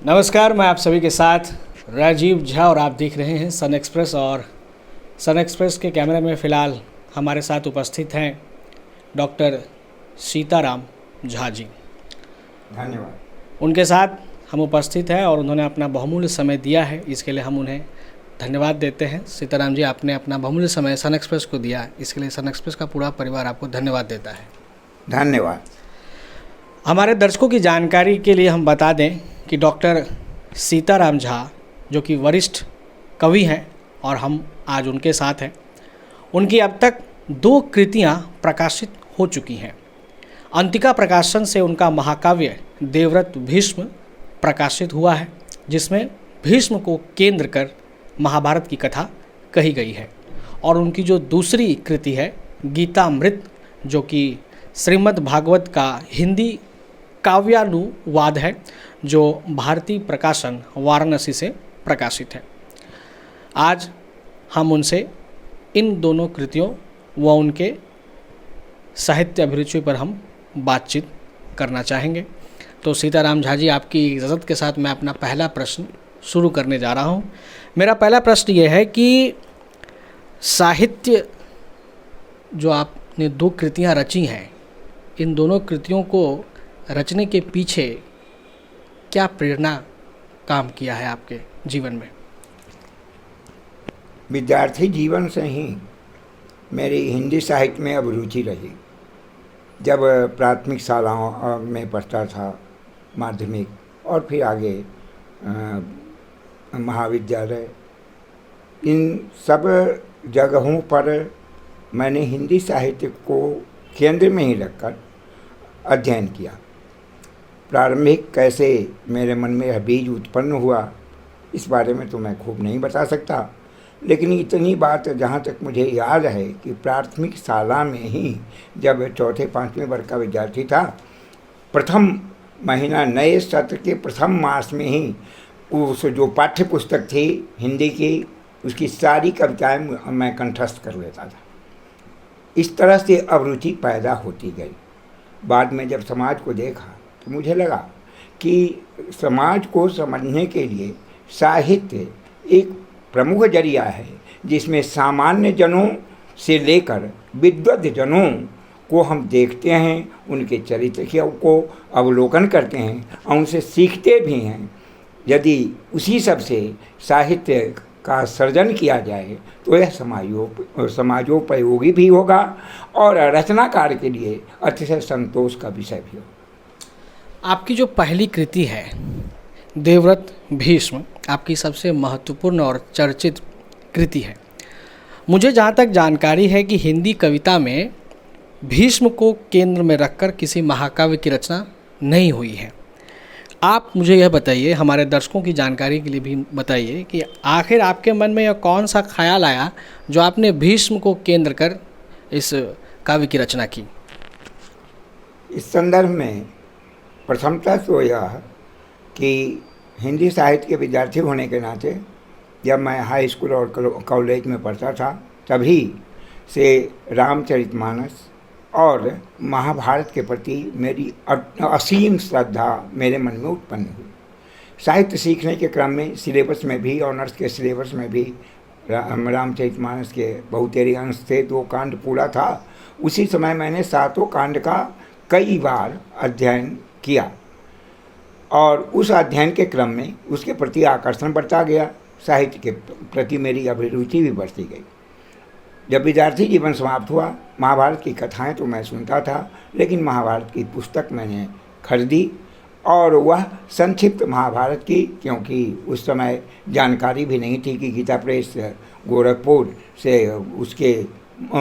नमस्कार, मैं आप सभी के साथ राजीव झा और आप देख रहे हैं सन एक्सप्रेस। और सन एक्सप्रेस के कैमरे में फ़िलहाल हमारे साथ उपस्थित हैं डॉक्टर सीताराम झा जी। धन्यवाद। उनके साथ हम उपस्थित हैं और उन्होंने अपना बहुमूल्य समय दिया है, इसके लिए हम उन्हें धन्यवाद देते हैं। सीताराम जी, आपने अपना बहुमूल्य समय सन एक्सप्रेस को दिया, इसके लिए सन एक्सप्रेस का पूरा परिवार आपको धन्यवाद देता है। धन्यवाद। हमारे दर्शकों की जानकारी के लिए हम बता दें कि डॉक्टर सीताराम झा जो कि वरिष्ठ कवि हैं और हम आज उनके साथ हैं, उनकी अब तक 2 कृतियां प्रकाशित हो चुकी हैं। अंतिका प्रकाशन से उनका महाकाव्य देवव्रत भीष्म प्रकाशित हुआ है, जिसमें भीष्म को केंद्र कर महाभारत की कथा कही गई है। और उनकी जो दूसरी कृति है गीतामृत, जो कि श्रीमद् भागवत का हिंदी काव्यानुवाद है, जो भारतीय प्रकाशन वाराणसी से प्रकाशित है। आज हम उनसे इन दोनों कृतियों व उनके साहित्य अभिरुचि पर हम बातचीत करना चाहेंगे। तो सीताराम झा जी, आपकी इजाज़त के साथ मैं अपना पहला प्रश्न शुरू करने जा रहा हूँ। मेरा पहला प्रश्न ये है कि साहित्य जो आपने 2 कृतियाँ रची हैं, इन दोनों कृतियों को रचने के पीछे क्या प्रेरणा काम किया है आपके जीवन में? विद्यार्थी जीवन से ही मेरी हिंदी साहित्य में अब रुचि रही। जब प्राथमिक शालाओं में पढ़ता था, माध्यमिक और फिर आगे महाविद्यालय, इन सब जगहों पर मैंने हिंदी साहित्य को केंद्र में ही रखकर अध्ययन किया। प्रारंभिक कैसे मेरे मन में यह बीज उत्पन्न हुआ, इस बारे में तो मैं खूब नहीं बता सकता, लेकिन इतनी बात जहाँ तक मुझे याद है कि प्राथमिक शाला में ही जब 4-5वें वर्ग का विद्यार्थी था, प्रथम महीना नए सत्र के प्रथम मास में ही उस जो पाठ्य पुस्तक थी हिंदी की, उसकी सारी कविताएं मैं कंठस्थ कर लेता था। इस तरह से अभिरुचि पैदा होती गई। बाद में जब समाज को देखा तो मुझे लगा कि समाज को समझने के लिए साहित्य एक प्रमुख जरिया है, जिसमें सामान्य जनों से लेकर विद्वत जनों को हम देखते हैं, उनके चरित्र को अवलोकन करते हैं और उनसे सीखते भी हैं। यदि उसी सब से साहित्य का सृजन किया जाए तो यह समाजोपयोगी भी होगा और रचनाकार के लिए अतिशय संतोष का विषय भी होगा। आपकी जो पहली कृति है देवव्रत भीष्म, आपकी सबसे महत्वपूर्ण और चर्चित कृति है। मुझे जहाँ तक जानकारी है कि हिंदी कविता में भीष्म को केंद्र में रखकर किसी महाकाव्य की रचना नहीं हुई है। आप मुझे यह बताइए, हमारे दर्शकों की जानकारी के लिए भी बताइए कि आखिर आपके मन में यह कौन सा ख्याल आया जो आपने भीष्म को केंद्र कर इस काव्य की रचना की? इस संदर्भ में प्रथमतः तो यह कि हिंदी साहित्य के विद्यार्थी होने के नाते जब मैं हाई स्कूल और कॉलेज में पढ़ता था, तभी से रामचरितमानस और महाभारत के प्रति मेरी असीम श्रद्धा मेरे मन में उत्पन्न हुई। साहित्य सीखने के क्रम में सिलेबस में भी, ऑनर्स के सिलेबस में भी रामचरितमानस के बहुतेरे अंश थे, 2 कांड पूरा था। उसी समय मैंने 7 कांड का कई बार अध्ययन किया और उस अध्ययन के क्रम में उसके प्रति आकर्षण बढ़ता गया, साहित्य के प्रति मेरी अभिरुचि भी बढ़ती गई। जब विद्यार्थी जीवन समाप्त हुआ, महाभारत की कथाएं तो मैं सुनता था, लेकिन महाभारत की पुस्तक मैंने खरीदी और वह संक्षिप्त महाभारत की, क्योंकि उस समय जानकारी भी नहीं थी कि गीता प्रेस गोरखपुर से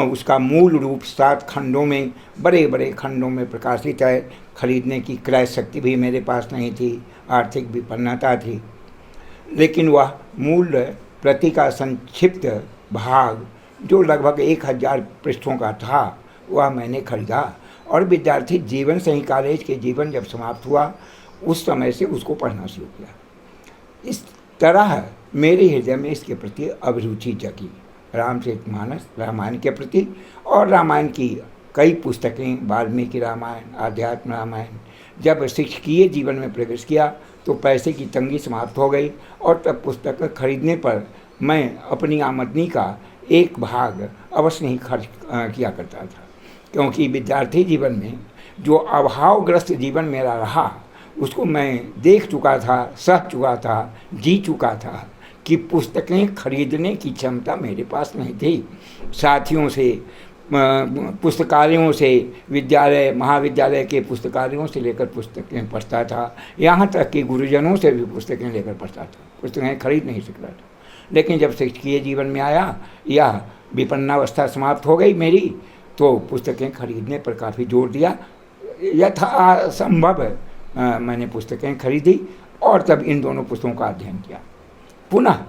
उसका मूल रूप 7 खंडों में, बड़े बड़े खंडों में प्रकाशित है। खरीदने की क्रय शक्ति भी मेरे पास नहीं थी, आर्थिक विपन्नता थी, लेकिन वह मूल प्रति का संक्षिप्त भाग जो लगभग 1000 पृष्ठों का था, वह मैंने खरीदा और विद्यार्थी जीवन से ही, कॉलेज के जीवन जब समाप्त हुआ, उस समय से उसको पढ़ना शुरू किया। इस तरह मेरे हृदय में इसके प्रति अभिरुचि जगी, रामचरितमानस, रामायण के प्रति। और रामायण की कई पुस्तकें, वाल्मीकि रामायण, आध्यात्म रामायण, जब शिक्षकीय जीवन में प्रवेश किया तो पैसे की तंगी समाप्त हो गई और तब पुस्तक खरीदने पर मैं अपनी आमदनी का एक भाग अवश्य नहीं खर्च किया करता था, क्योंकि विद्यार्थी जीवन में जो अभावग्रस्त जीवन मेरा रहा उसको मैं देख चुका था, सह चुका था, जी चुका था कि पुस्तकें खरीदने की क्षमता मेरे पास नहीं थी। साथियों से, पुस्तकालयों से, विद्यालय महाविद्यालय के पुस्तकालयों से लेकर पुस्तकें पढ़ता था, यहाँ तक कि गुरुजनों से भी पुस्तकें लेकर पढ़ता था, पुस्तकें खरीद नहीं सकता था। लेकिन जब शिक्षकीय जीवन में आया, यह विपन्नावस्था समाप्त हो गई मेरी, तो पुस्तकें खरीदने पर काफ़ी जोर दिया। यथासंभव मैंने पुस्तकें खरीदी और तब इन दोनों पुस्तकों का अध्ययन किया। पुनः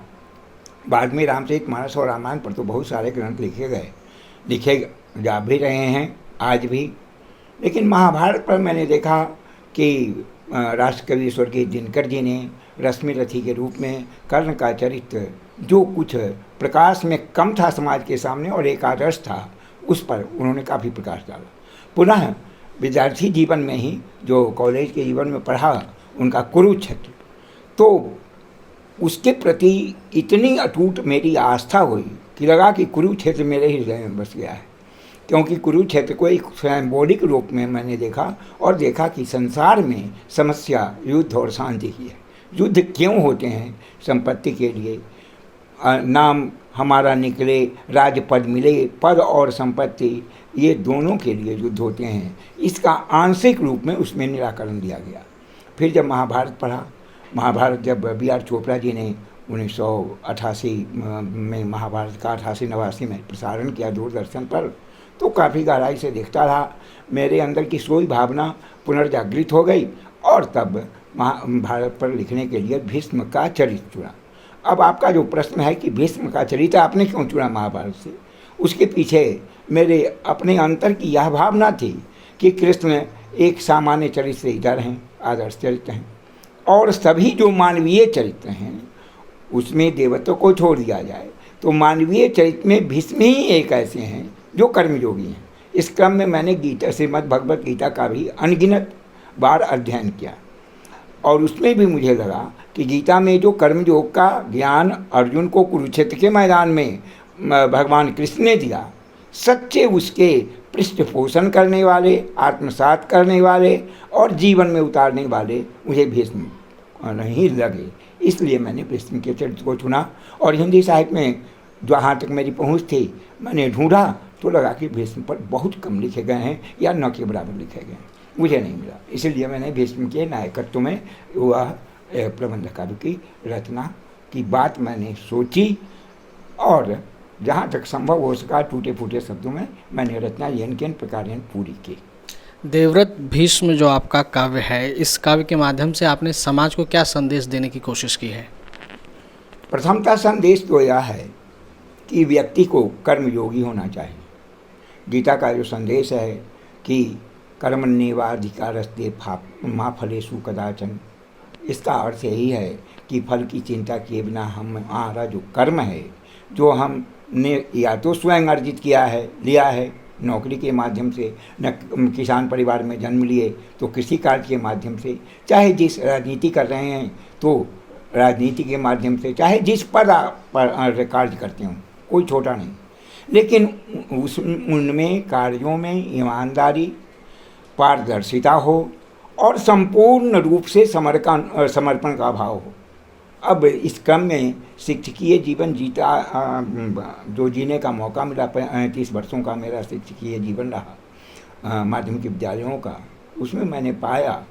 बाद में रामचरितमानस और रामायण पर तो बहुत सारे ग्रंथ लिखे जा भी रहे हैं आज भी, लेकिन महाभारत पर मैंने देखा कि राष्ट्रकवि स्वर्गीय दिनकर जी ने रश्मि रथी के रूप में कर्ण का चरित्र जो कुछ प्रकाश में कम था समाज के सामने और एक आदर्श था, उस पर उन्होंने काफ़ी प्रकाश डाला। पुनः विद्यार्थी जीवन में ही जो कॉलेज के जीवन में पढ़ा उनका कुरुक्षेत्र, तो उसके प्रति इतनी अटूट मेरी आस्था हुई कि लगा कि कुरुक्षेत्र मेरे हृदय में बस गया है, क्योंकि कुरुक्षेत्र को एक सिंबॉलिक रूप में मैंने देखा और देखा कि संसार में समस्या युद्ध और शांति की है। युद्ध क्यों होते हैं? संपत्ति के लिए, नाम हमारा निकले, राज्य पद मिले, पद और संपत्ति ये दोनों के लिए युद्ध होते हैं। इसका आंशिक रूप में उसमें निराकरण दिया गया। फिर जब महाभारत पढ़ा, महाभारत जब B.R. चोपड़ा जी ने 1988 में महाभारत का 88-89 में प्रसारण किया दूरदर्शन पर, तो काफ़ी गहराई से देखता रहा। मेरे अंदर की सोई भावना पुनर्जागृत हो गई और तब महाभारत पर लिखने के लिए भीष्म का चरित्र चुना। अब आपका जो प्रश्न है कि भीष्म का चरित्र आपने क्यों चुना महाभारत से, उसके पीछे मेरे अपने अंतर की यह भावना थी कि कृष्ण एक सामान्य चरित्र से इधर हैं, आदर्श चरित्र हैं, और सभी जो मानवीय चरित्र हैं उसमें देवत्व को छोड़ दिया जाए तो मानवीय चरित्र में भीष्म ही एक ऐसे हैं जो कर्मयोगी हैं। इस क्रम में मैंने गीता, श्रीमद् भगवत गीता का भी अनगिनत बार अध्ययन किया और उसमें भी मुझे लगा कि गीता में जो कर्मयोग का ज्ञान अर्जुन को कुरुक्षेत्र के मैदान में भगवान कृष्ण ने दिया, सच्चे उसके पृष्ठपोषण करने वाले, आत्मसात करने वाले और जीवन में उतारने वाले मुझे भीष्म नहीं लगे। इसलिए मैंने भीष्म के चरित्र को चुना और हिंदी साहित्य में जहाँ तक मेरी पहुँच थी मैंने ढूंढा तो लगा कि भीष्म पर बहुत कम लिखे गए हैं या न के बराबर लिखे गए हैं, मुझे नहीं मिला। इसलिए मैंने भीष्म के नायकत्व में वह प्रबंध काव्य की रचना की बात मैंने सोची और जहाँ तक संभव हो सका टूटे फूटे शब्दों में मैंने रचना येन केन प्रकार पूरी की। देवव्रत भीष्म जो आपका काव्य है, इस काव्य के माध्यम से आपने समाज को क्या संदेश देने की कोशिश की है? प्रथमतः संदेश तो यह है कि व्यक्ति को कर्मयोगी होना चाहिए। गीता का जो संदेश है कि कर्मण्येवाधिकारस्ते मा फलेषु कदाचन, इसका अर्थ यही है कि फल की चिंता किए बिना हमारा जो कर्म है, जो हमने या तो स्वयं अर्जित लिया है नौकरी के माध्यम से, न किसान परिवार में जन्म लिए तो कृषि कार्य के माध्यम से, चाहे जिस राजनीति कर रहे हैं तो राजनीति के माध्यम से, चाहे जिस पद पर कार्य करते हों, कोई छोटा नहीं, लेकिन उनमें कार्यों में ईमानदारी, पारदर्शिता हो और संपूर्ण रूप से समर्पण का भाव हो। अब इस क्रम में शिक्षकीय जीवन जो जीने का मौका मिला, 35 वर्षों का मेरा शिक्षकीय जीवन रहा माध्यमिक विद्यालयों का, उसमें मैंने पाया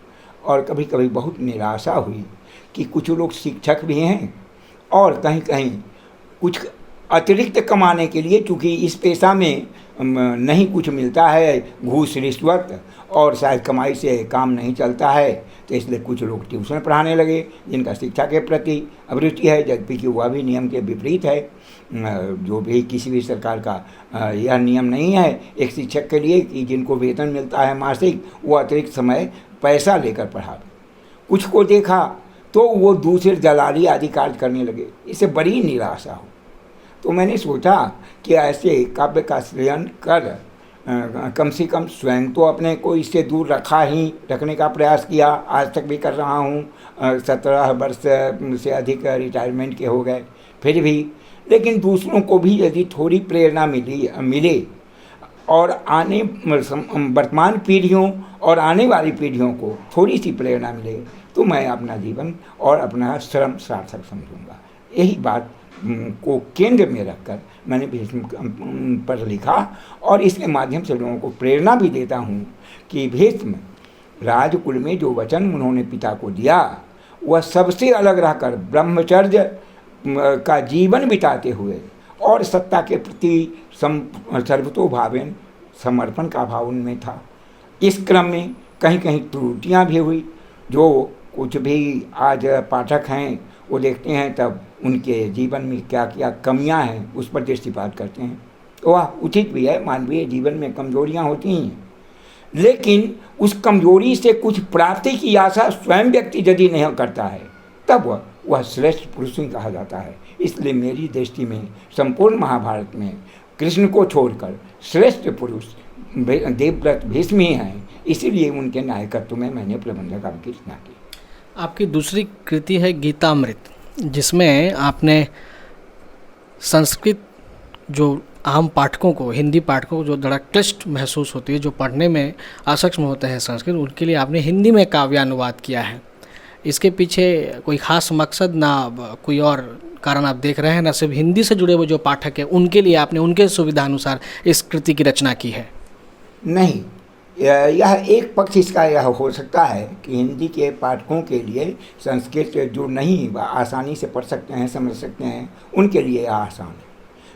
और कभी कभी बहुत निराशा हुई कि कुछ लोग शिक्षक भी हैं और कहीं कहीं कुछ अतिरिक्त कमाने के लिए, चूँकि इस पेशा में नहीं कुछ मिलता है, घूस रिश्वत और शायद कमाई से काम नहीं चलता है, तो इसलिए कुछ लोग ट्यूशन पढ़ाने लगे जिनका शिक्षा के प्रति अभिरुचि है, जबकि कि वह भी नियम के विपरीत है। जो भी किसी भी सरकार का यह नियम नहीं है एक शिक्षक के लिए कि जिनको वेतन मिलता है मासिक, वो अतिरिक्त समय पैसा लेकर पढ़ा। कुछ को देखा तो वो दूसरे दलाली आदि कार्य करने लगे, इससे बड़ी निराशा हो। तो मैंने सोचा कि ऐसे काव्य का सृजन कर कम से कम स्वयं तो अपने को इससे दूर रखने का प्रयास किया, आज तक भी कर रहा हूँ। 17 वर्ष से अधिक रिटायरमेंट के हो गए, फिर भी। लेकिन दूसरों को भी यदि थोड़ी प्रेरणा मिले और वर्तमान पीढ़ियों और आने वाली पीढ़ियों को थोड़ी सी प्रेरणा मिले, तो मैं अपना जीवन और अपना श्रम सार्थक समझूंगा। यही बात को केंद्र में रखकर मैंने भीष्म पर लिखा, और इसके माध्यम से लोगों को प्रेरणा भी देता हूँ कि भीष्म राजकुल में जो वचन उन्होंने पिता को दिया, वह सबसे अलग रहकर ब्रह्मचर्य का जीवन बिताते हुए और सत्ता के प्रति सर्वतोभावेन समर्पण का भाव उनमें था। इस क्रम में कहीं कहीं त्रुटियाँ भी हुई, जो कुछ भी आज पाठक हैं वो देखते हैं तब उनके जीवन में क्या क्या कमियां हैं उस पर दृष्टिपात करते हैं। वह उचित भी है, मानवीय जीवन में कमजोरियां होती हैं, लेकिन उस कमजोरी से कुछ प्राप्ति की आशा स्वयं व्यक्ति यदि नहीं करता है तब वह श्रेष्ठ पुरुष ही कहा जाता है। इसलिए मेरी दृष्टि में संपूर्ण महाभारत में कृष्ण को छोड़कर श्रेष्ठ पुरुष देवव्रत भीष्म ही हैं। इसीलिए उनके नायकत्व में मैंने प्रबंध काव्य की रचना की। आपकी दूसरी कृति है गीतामृत, जिसमें आपने संस्कृत जो आम पाठकों को, हिंदी पाठकों को जो थोड़ा क्लिष्ट महसूस होती है, जो पढ़ने में असक्षम होते हैं संस्कृत, उनके लिए आपने हिंदी में काव्यानुवाद किया है। इसके पीछे कोई खास मकसद ना कोई और कारण आप देख रहे हैं, ना सिर्फ हिंदी से जुड़े हुए जो पाठक हैं उनके लिए आपने उनके सुविधा अनुसार इस कृति की रचना की है? नहीं, यह एक पक्ष इसका यह हो सकता है कि हिंदी के पाठकों के लिए संस्कृत जो नहीं आसानी से पढ़ सकते हैं, समझ सकते हैं, उनके लिए यह आसान है।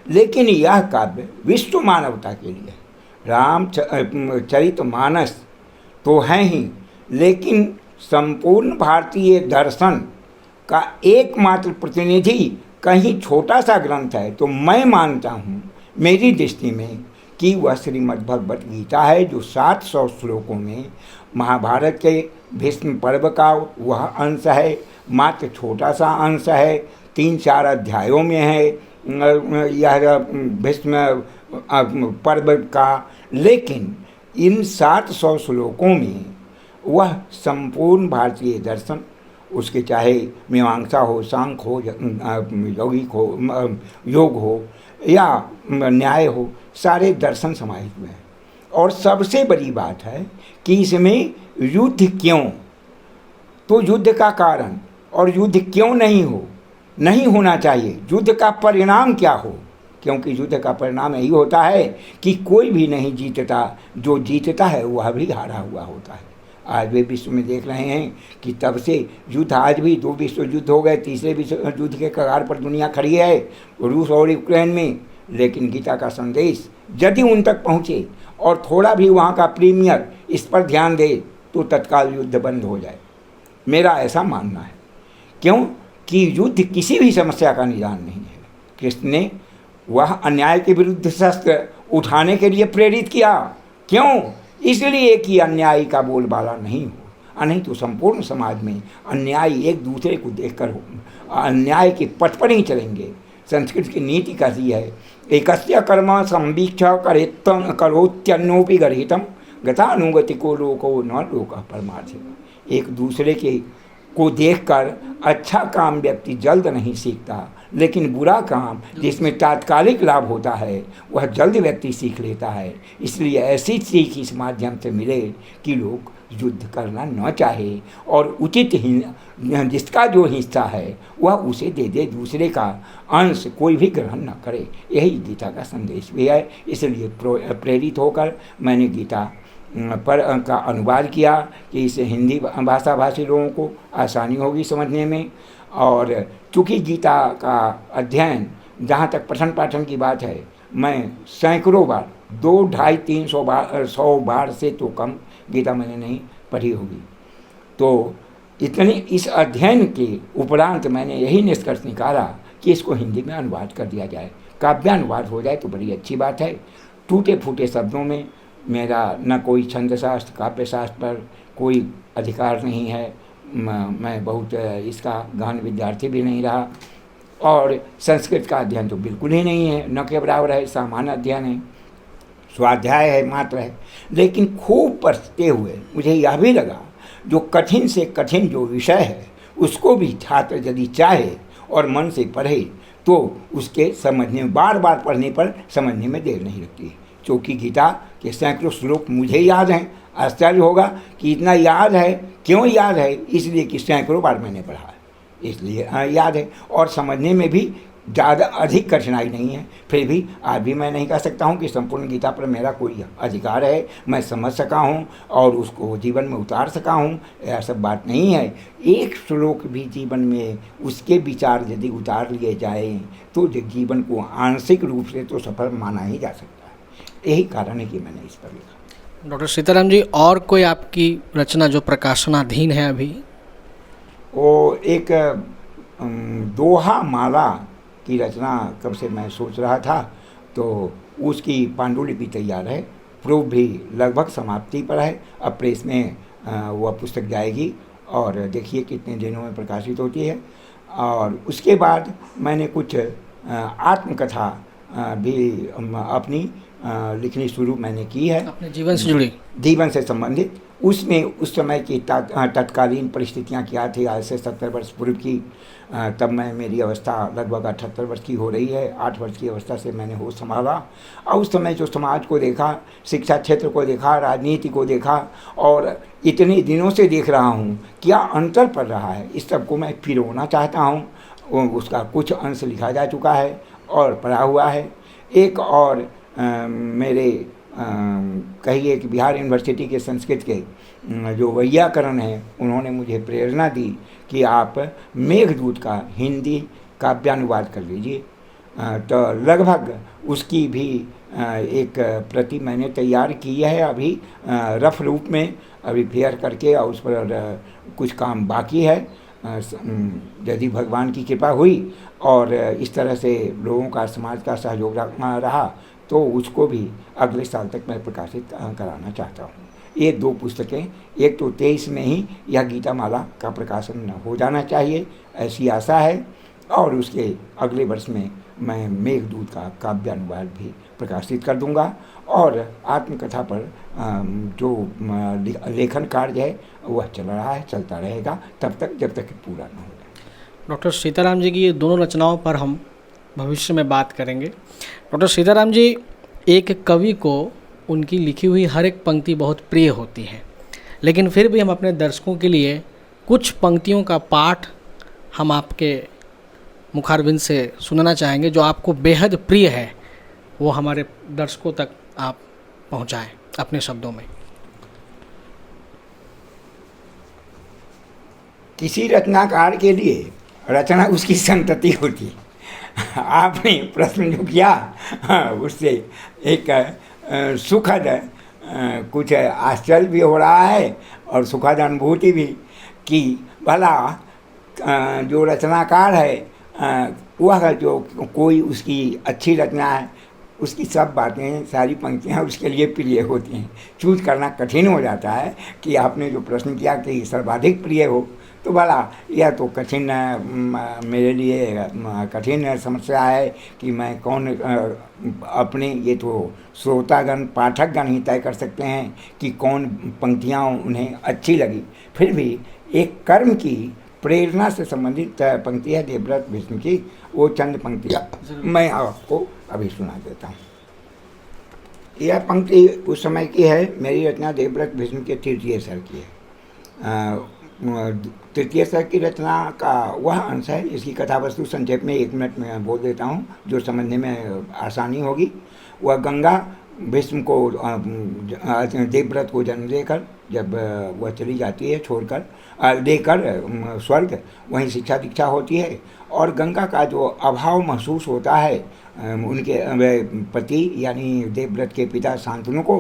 लेकिन यह काव्य विश्व मानवता के लिए, रामचरितमानस तो है ही, लेकिन संपूर्ण भारतीय दर्शन का एकमात्र प्रतिनिधि कहीं छोटा सा ग्रंथ है, तो मैं मानता हूँ मेरी दृष्टि में कि वह श्रीमद् भगवत गीता है, जो 700 श्लोकों में महाभारत के भीष्म पर्व का वह अंश है। मात्र छोटा सा अंश है, 3-4 अध्यायों में है यह भीष्म पर्व का, लेकिन इन 700 श्लोकों में वह संपूर्ण भारतीय दर्शन, उसके चाहे मीमांसा हो, सांख्य हो, यौगिक हो, योग हो या न्याय हो, सारे दर्शन समाहित हुए हैं। और सबसे बड़ी बात है कि इसमें युद्ध क्यों, तो युद्ध का कारण और युद्ध क्यों नहीं होना चाहिए, युद्ध का परिणाम क्या हो, क्योंकि युद्ध का परिणाम यही होता है कि कोई भी नहीं जीतता, जो जीतता है वह भी हारा हुआ होता है। आज भी विश्व में देख रहे हैं कि तब से युद्ध, आज भी 2 विश्व युद्ध हो गए, तीसरे विश्व युद्ध के कगार पर दुनिया खड़ी है, रूस और यूक्रेन में। लेकिन गीता का संदेश यदि उन तक पहुँचे और थोड़ा भी वहाँ का प्रीमियर इस पर ध्यान दे तो तत्काल युद्ध बंद हो जाए, मेरा ऐसा मानना है। क्यों कि युद्ध किसी भी समस्या का निदान नहीं है। कृष्ण ने वह अन्याय के विरुद्ध शस्त्र उठाने के लिए प्रेरित किया, क्यों? इसलिए कि अन्यायी का बोलबाला नहीं हो, नहीं तो संपूर्ण समाज में अन्यायी एक दूसरे को देखकर अन्याय के पथ पर ही चलेंगे। संस्कृत की नीति कहती है, एकस्य कर्म संवीक्ष करोत्यन्नोपि गर्हितम गतानुगति को लोको न लोकः परमार्थिकः। एक दूसरे के को देखकर अच्छा काम व्यक्ति जल्द नहीं सीखता, लेकिन बुरा काम जिसमें तात्कालिक लाभ होता है वह जल्द व्यक्ति सीख लेता है। इसलिए ऐसी सीख इस माध्यम से मिले कि लोग युद्ध करना न चाहे और उचित जिसका जो हिस्सा है वह उसे दे दे, दूसरे का अंश कोई भी ग्रहण न करे। यही गीता का संदेश भी है। इसलिए प्रेरित होकर मैंने गीता पर का अनुवाद किया कि इससे हिंदी भाषा भाषी लोगों को आसानी होगी समझने में। और चूँकि गीता का अध्ययन, जहाँ तक पठन पाठन की बात है, मैं सैकड़ों बार, 200-250-300 बार से तो कम गीता मैंने नहीं पढ़ी होगी। तो इतने इस अध्ययन के उपरांत मैंने यही निष्कर्ष निकाला कि इसको हिंदी में अनुवाद कर दिया जाए, काव्यानुवाद हो जाए तो बड़ी अच्छी बात है। टूटे फूटे शब्दों में मेरा न कोई छंद शास्त्र, काव्य शास्त्र पर कोई अधिकार नहीं है। मैं बहुत इसका गहन विद्यार्थी भी नहीं रहा, और संस्कृत का अध्ययन तो बिल्कुल ही नहीं है, न के बराबर है, सामान्य अध्ययन है। स्वाध्याय है मात्र है, लेकिन खूब पढ़ते हुए मुझे यह भी लगा जो कठिन से कठिन जो विषय है उसको भी छात्र यदि चाहे और मन से पढ़े तो उसके समझने में, बार बार पढ़ने पर समझने में देर नहीं लगती। क्योंकि गीता के सैकड़ों श्लोक मुझे याद हैं। आश्चर्य होगा कि इतना याद है, क्यों याद है? इसलिए कि सैकड़ों बार मैंने पढ़ा है, इसलिए याद है। और समझने में भी ज़्यादा अधिक कठिनाई नहीं है। फिर भी आज भी मैं नहीं कह सकता हूँ कि संपूर्ण गीता पर मेरा कोई अधिकार है, मैं समझ सका हूँ और उसको जीवन में उतार सका हूँ, यह सब बात नहीं है। एक श्लोक भी जीवन में उसके विचार यदि उतार लिए जाए तो जीवन को आंशिक रूप से तो सफल माना ही जा सकता है। यही कारण है कि मैंने इस पर लिखा। डॉक्टर सीताराम जी, और कोई आपकी रचना जो प्रकाशनाधीन है अभी? वो एक दोहा माला की रचना कब से मैं सोच रहा था, तो उसकी पांडुलिपि तैयार है, प्रूफ भी लगभग समाप्ति पर है। अब प्रेस में वह पुस्तक जाएगी और देखिए कितने दिनों में प्रकाशित होती है। और उसके बाद मैंने कुछ आत्मकथा भी अपनी लिखनी शुरू मैंने की है, अपने जीवन से जुड़ी, जीवन से संबंधित। उसमें उस समय की तत्कालीन परिस्थितियाँ क्या थी, आज से 70 वर्ष पूर्व की। तब मेरी अवस्था लगभग 78 वर्ष की हो रही है। 8 वर्ष की अवस्था से मैंने होश संभाला और उस समय जो समाज को देखा, शिक्षा क्षेत्र को देखा, राजनीति को देखा और इतने दिनों से देख रहा हूँ क्या अंतर पड़ रहा है, इस सब को मैं पिरोना चाहता हूँ। उसका कुछ अंश लिखा जा चुका है और पढ़ा हुआ है। एक और मेरे कहिए कि बिहार यूनिवर्सिटी के संस्कृत के जो वैयाकरण हैं, उन्होंने मुझे प्रेरणा दी कि आप मेघदूत का हिंदी काव्यानुवाद कर लीजिए। तो लगभग उसकी भी एक प्रति मैंने तैयार की है, अभी रफ रूप में अभी फेयर करके, और उस पर कुछ काम बाकी है। यदि भगवान की कृपा हुई और इस तरह से लोगों का, समाज का सहयोग रहा तो उसको भी अगले साल तक मैं प्रकाशित कराना चाहता हूँ। ये 2 पुस्तकें, एक तो 23 में ही यह गीता माला का प्रकाशन हो जाना चाहिए, ऐसी आशा है। और उसके अगले वर्ष में मैं मेघदूत का काव्यानुवाद भी प्रकाशित कर दूंगा। और आत्मकथा पर जो लेखन कार्य है वह चल रहा है, चलता रहेगा तब तक जब तक पूरा न हो जाए। डॉक्टर सीताराम जी की ये दोनों रचनाओं पर हम भविष्य में बात करेंगे। डॉक्टर सीताराम जी, एक कवि को उनकी लिखी हुई हर एक पंक्ति बहुत प्रिय होती है, लेकिन फिर भी हम अपने दर्शकों के लिए कुछ पंक्तियों का पाठ हम आपके मुखारबिंद से सुनना चाहेंगे जो आपको बेहद प्रिय है, वो हमारे दर्शकों तक आप पहुंचाएं अपने शब्दों में। किसी रचनाकार के लिए रचना उसकी संतति होती है। आपने प्रश्न जो किया उससे एक सुखद कुछ आश्चर्य भी हो रहा है और सुखद अनुभूति भी कि भला जो रचनाकार है वह जो कोई उसकी अच्छी रचना है, उसकी सब बातें, सारी पंक्तियाँ उसके लिए प्रिय होती हैं। चूज करना कठिन हो जाता है कि आपने जो प्रश्न किया कि सर्वाधिक प्रिय हो, तो भला यह तो कठिन, मेरे लिए कठिन समस्या है कि मैं कौन अपने, ये तो श्रोतागण, पाठकगण ही तय कर सकते हैं कि कौन पंक्तियाँ उन्हें अच्छी लगी। फिर भी एक कर्म की प्रेरणा से संबंधित पंक्ति है देवव्रत भीष्म की, वो चंद पंक्तियाँ मैं आपको अभी सुना देता हूँ। यह पंक्ति उस समय की है, मेरी रचना देवव्रत भीष्म के तृतीय स्तर की है। तृतीय स्तर की रचना का वह अंश है, इसकी कथा वस्तु संक्षेप में 1 मिनट में बोल देता हूँ जो समझने में आसानी होगी। वह गंगा भीष्म को, देवव्रत को जन्म देकर जब वह चली जाती है छोड़कर, लेकर स्वर्ग, वहीं शिक्षा दीक्षा होती है और गंगा का जो अभाव महसूस होता है उनके पति यानी देवव्रत के पिता शांतनु को,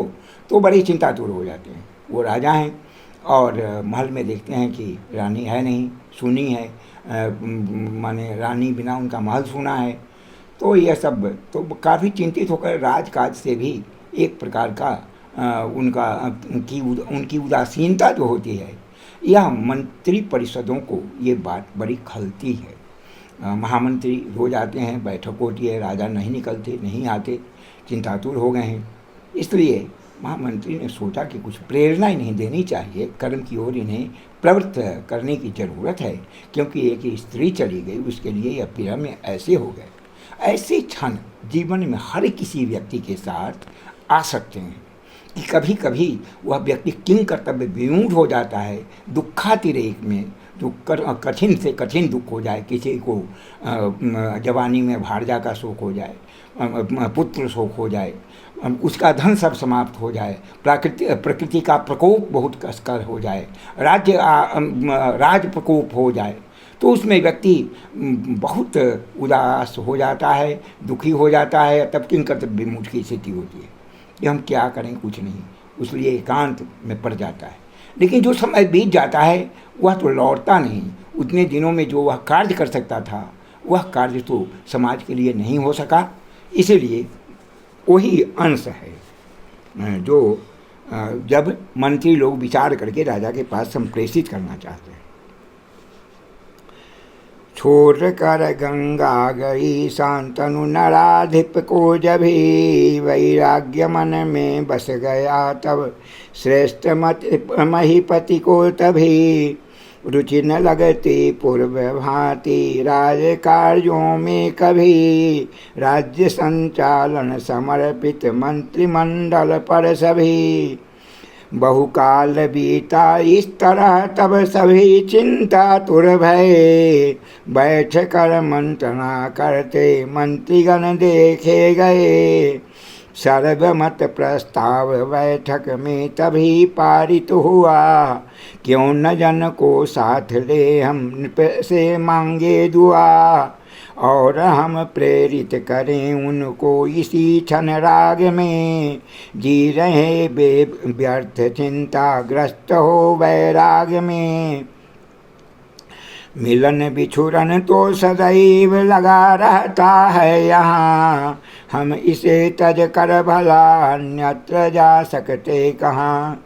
तो बड़ी चिंतातुर हो जाते हैं। वो राजा हैं और महल में देखते हैं कि रानी है नहीं, सूनी है, माने रानी बिना उनका महल सूना है। तो यह सब तो काफ़ी चिंतित होकर राजकाज से भी एक प्रकार का उनकी उदासीनता जो होती है, यह मंत्री परिषदों को ये बात बड़ी खलती है। महामंत्री रोज आते हैं, बैठक होती है, राजा नहीं निकलते, नहीं आते, चिंतातुर हो गए हैं। इसलिए महामंत्री ने सोचा कि कुछ प्रेरणा इन्हें देनी चाहिए, कर्म की ओर इन्हें प्रवृत्त करने की ज़रूरत है, क्योंकि एक स्त्री चली गई, उसके लिए यह पिरामिड ऐसे हो गए। ऐसे क्षण जीवन में हर किसी व्यक्ति के साथ आ सकते हैं कि कभी कभी वह व्यक्ति किंग कर्तव्य विमूढ़ हो जाता है, दुखातिरेक में जो कठिन से कठिन दुख हो जाए, किसी को जवानी में भारजा का शोक हो जाए, पुत्र शोक हो जाए, उसका धन सब समाप्त हो जाए, प्रकृति का प्रकोप बहुत कसकर हो जाए, राज प्रकोप हो जाए, तो उसमें व्यक्ति बहुत उदास हो जाता है, दुखी हो जाता है, तब किंग कर्तव्य विमूढ़ की स्थिति होती है कि हम क्या करें, कुछ नहीं, उसलिए एकांत में पड़ जाता है। लेकिन जो समय बीत जाता है वह तो लौटता नहीं। उतने दिनों में जो वह कार्य कर सकता था वह कार्य तो समाज के लिए नहीं हो सका। इसीलिए वही अंश है जो जब मंत्री लोग विचार करके राजा के पास संप्रेषित करना चाहते हैं। छोड़ कर गंगा गई शांतनु नराधिप को जभी, वैराग्य मन में बस गया तब श्रेष्ठ महीपति को तभी। रुचि न लगती पूर्व भांति राज कार्यों में कभी, राज्य संचालन समर्पित मंत्रिमंडल पर सभी। बहुकाल बीता इस तरह तब सभी चिंता तुर भये, बैठ कर मंत्रणा करते मंत्रीगण देखे गए। सर्वमत प्रस्ताव बैठक में तभी पारित हुआ, क्यों न जन को साथ ले हम नृप से मांगे दुआ। और हम प्रेरित करें उनको इसी क्षण राग में, जी रहे व्यर्थ चिंता ग्रस्त हो वैराग में। मिलन बिछुरन तो सदैव लगा रहता है यहाँ, हम इसे तज कर भला अन्यत्र जा सकते कहाँ।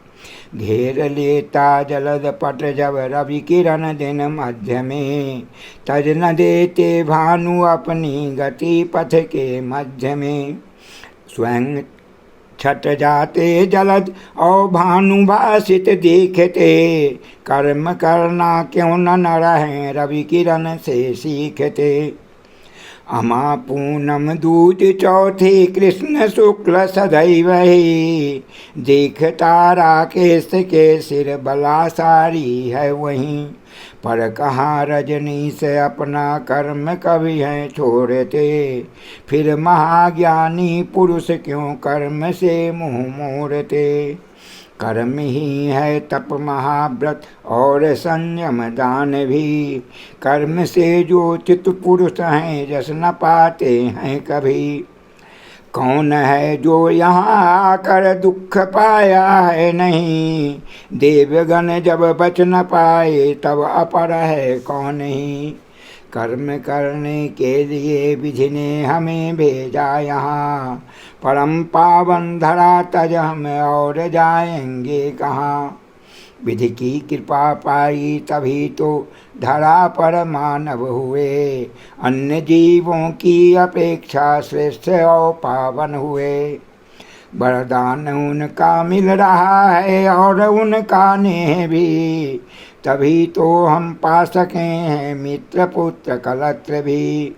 घेर लेता जलद पट जब रवि किरण दिन मध्य में, तज न देते भानु अपनी गति पथ के मध्य में। स्वयं छट जाते जलद और भानु भासित देखते, कर्म करना क्यों न रहें रवि किरण से सीखते। अमा पूनम दूज चौथी कृष्ण शुक्ल सदैव ही, देखता राकेश के सिर बला सारी है वहीं। पर कहाँ रजनी से अपना कर्म कभी हैं छोड़ते, फिर महाज्ञानी पुरुष क्यों कर्म से मुँह मोड़ते। कर्म ही है तप महाव्रत और संयम दान भी, कर्म से जो चित पुरुष हैं जस न पाते हैं कभी। कौन है जो यहाँ आकर दुख पाया है नहीं, देवगण जब बच न पाए तब अपर है कौन ही। कर्म करने के लिए विधि ने हमें भेजा यहाँ, परम पावन धरा तज हम और जाएंगे कहाँ। विधि की कृपा पाई तभी तो धरा पर मानव हुए, अन्य जीवों की अपेक्षा श्रेष्ठ और पावन हुए। वरदान उनका मिल रहा है और उनका नेह भी, तभी तो हम पा सके हैं मित्र पुत्र कलत्र भी।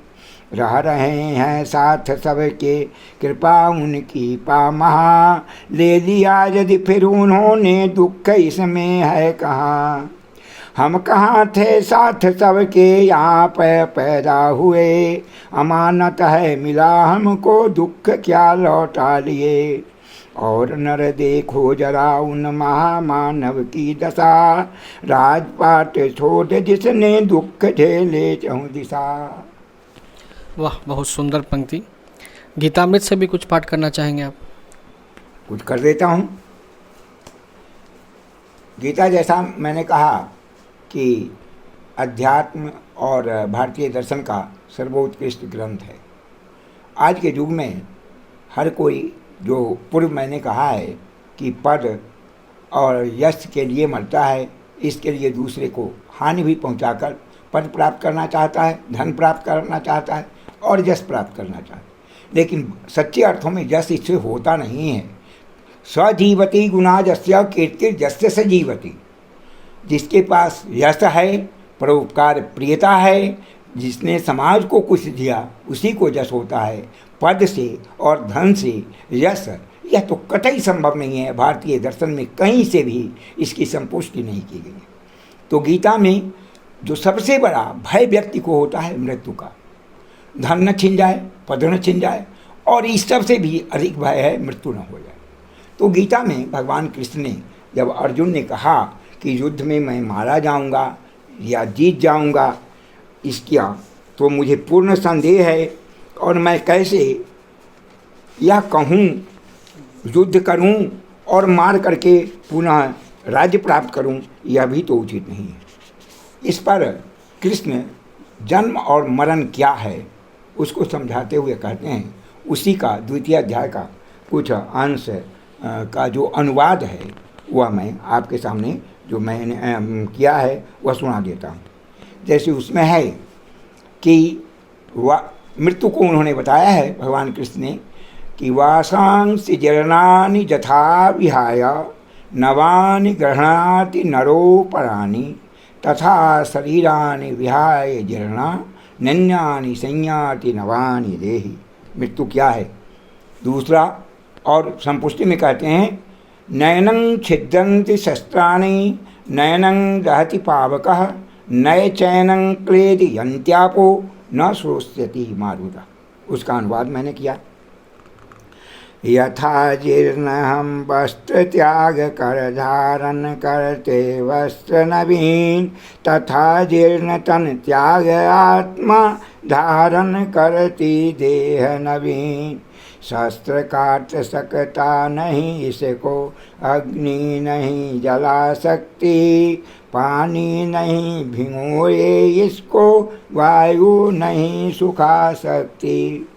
रह रहे हैं साथ सबके कृपा उनकी पा महा, ले लिया यदि फिर उन्होंने दुख इसमें है कहाँ। हम कहाँ थे साथ सबके यहाँ पे पैदा हुए, अमानत है मिला हमको दुख क्या लौटा लिए। और नर देखो जरा उन महामानव की दशा, राजपाट छोड़ जिसने दुख झेले चहुँ दिशा। वाह, बहुत सुंदर पंक्ति। गीतामृत से भी कुछ पाठ करना चाहेंगे आप? कुछ कर देता हूँ। गीता जैसा मैंने कहा कि अध्यात्म और भारतीय दर्शन का सर्वोत्कृष्ट ग्रंथ है। आज के युग में हर कोई, जो पूर्व मैंने कहा है कि पद और यश के लिए मरता है, इसके लिए दूसरे को हानि भी पहुंचाकर पद प्राप्त करना चाहता है, धन प्राप्त करना चाहता है और यश प्राप्त करना चाहता है। लेकिन सच्चे अर्थों में यश इससे होता नहीं है। सजीवती गुणाजस्य कीर्तिर्जस्य स जीवति। जिसके पास यश है, परोपकार प्रियता है, जिसने समाज को कुछ दिया, उसी को यश होता है। पद से और धन से यश, यह तो कतई संभव नहीं है। भारतीय दर्शन में कहीं से भी इसकी संपुष्टि नहीं की गई। तो गीता में जो सबसे बड़ा भय व्यक्ति को होता है मृत्यु का। धन न छिन जाए, पद न छिन जाए, और इस सबसे भी अधिक भय है मृत्यु न हो जाए। तो गीता में भगवान कृष्ण ने जब अर्जुन ने कहा कि युद्ध में मैं मारा जाऊंगा या जीत जाऊंगा, इसका तो मुझे पूर्ण संदेह है, और मैं कैसे यह कहूँ युद्ध करूँ और मार करके पुनः राज्य प्राप्त करूँ, यह भी तो उचित नहीं है। इस पर कृष्ण जन्म और मरण क्या है उसको समझाते हुए कहते हैं, उसी का द्वितीय अध्याय का कुछ अंश का जो अनुवाद है वह मैं आपके सामने जो मैंने किया है वह सुना देता हूँ। जैसे उसमें है कि वह मृत्यु को उन्होंने बताया है भगवान कृष्ण ने कि वासांसि जीर्णानि यथा विहाय नवानि गृह्णाति नरोपराणि तथा शरीरानि विहाय जीर्णा नन्यानि संयाति नवानि देहि। मृत्यु क्या है? दूसरा और संपुष्टि में कहते हैं, नयनं छिद्यन्ति शस्त्राणि नयनं दहति पावकः नय चैनं क्लेदि यन्त्यापो न श्रोष्यति मारुतः। उसका अनुवाद मैंने किया। यथा जीर्णहं वस्त्र त्याग कर धारण करते वस्त्र नवीन तथा जीर्ण तन त्याग आत्मा धारण करती देह नवीन। शस्त्र काट सकता नहीं इसको, अग्नि नहीं जला सकती, पानी नहीं भिगोए इसको, वायु नहीं सुखा सकती।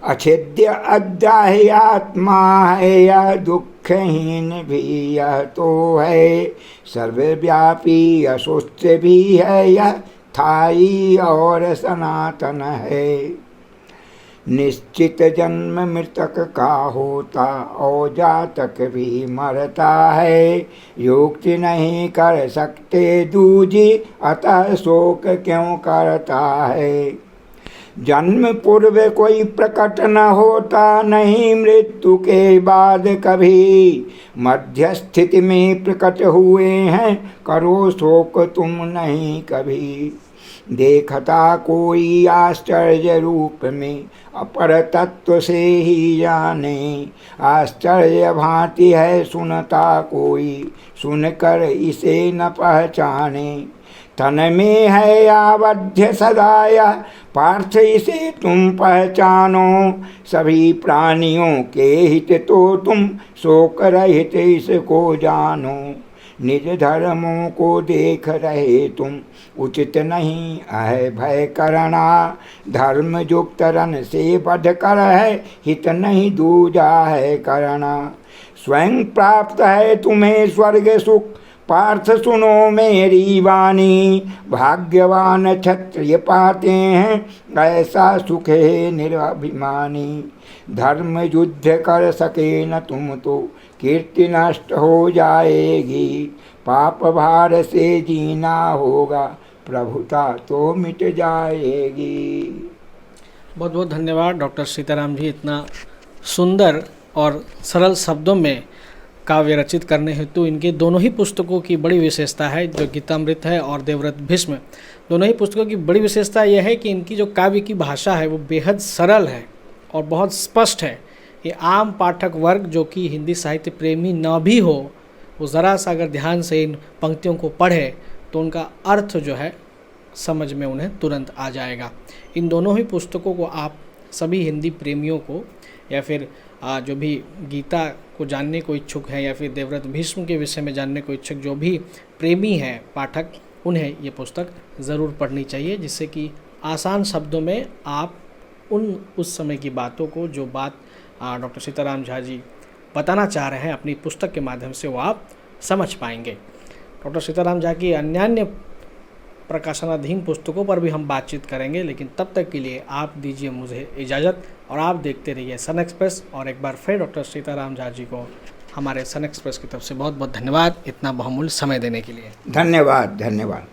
अछेद्य अध्याय आत्मा है यह, दुखहीन भी यह तो है, सर्वव्यापी अशोच्य भी है यह, स्थायी और सनातन है। निश्चित जन्म मृतक का होता और जातक भी मरता है, युक्ति नहीं कर सकते दूजी अतः शोक क्यों करता है। जन्म पूर्व कोई प्रकट न होता नहीं मृत्यु के बाद कभी, मध्य स्थिति में प्रकट हुए हैं करो शोक तुम नहीं कभी। देखता कोई आश्चर्य रूप में अपर तत्व से ही जाने, आश्चर्य भांति है सुनता कोई सुनकर इसे न पहचाने। तन में है आबद्ध सदाया पार्थ इसे तुम पहचानो, सभी प्राणियों के हित तो तुम शोक रहित इसको जानो। निज धर्मों को देख रहे तुम उचित नहीं है भय करना, धर्म युक्त रन से बढ़ कर है हित नहीं दूजा है करना। स्वयं प्राप्त है तुम्हें स्वर्ग सुख पार्थ सुनो मेरी वाणी, भाग्यवान क्षत्रिय पाते हैं ऐसा सुख है निरभिमानी। धर्म युद्ध कर सके न तुम तो कीर्ति नष्ट हो जाएगी, पाप भार से जीना होगा प्रभुता तो मिट जाएगी। बहुत बहुत धन्यवाद डॉक्टर सीताराम जी, इतना सुंदर और सरल शब्दों में काव्य रचित करने हेतु। इनके दोनों ही पुस्तकों की बड़ी विशेषता है, जो गीतामृत है और देवव्रत भीष्म, दोनों ही पुस्तकों की बड़ी विशेषता यह है कि इनकी जो काव्य की भाषा है वो बेहद सरल है और बहुत स्पष्ट है। ये आम पाठक वर्ग जो कि हिंदी साहित्य प्रेमी न भी हो, वो ज़रा सा अगर ध्यान से इन पंक्तियों को पढ़े तो उनका अर्थ जो है समझ में उन्हें तुरंत आ जाएगा। इन दोनों ही पुस्तकों को आप सभी हिंदी प्रेमियों को या फिर जो भी गीता को जानने को इच्छुक हैं या फिर देवव्रत भीष्म के विषय में जानने को इच्छुक जो भी प्रेमी हैं पाठक, उन्हें ये पुस्तक ज़रूर पढ़नी चाहिए, जिससे कि आसान शब्दों में आप उस समय की बातों को, जो बात डॉक्टर सीताराम झा जी बताना चाह रहे हैं अपनी पुस्तक के माध्यम से, वो आप समझ पाएंगे। डॉक्टर सीताराम झा की अन्य प्रकाशनाधीन पुस्तकों पर भी हम बातचीत करेंगे, लेकिन तब तक के लिए आप दीजिए मुझे इजाज़त और आप देखते रहिए सन एक्सप्रेस। और एक बार फिर डॉक्टर सीताराम झा जी को हमारे सन एक्सप्रेस की तरफ से बहुत बहुत धन्यवाद इतना बहुमूल्य समय देने के लिए। धन्यवाद धन्यवाद।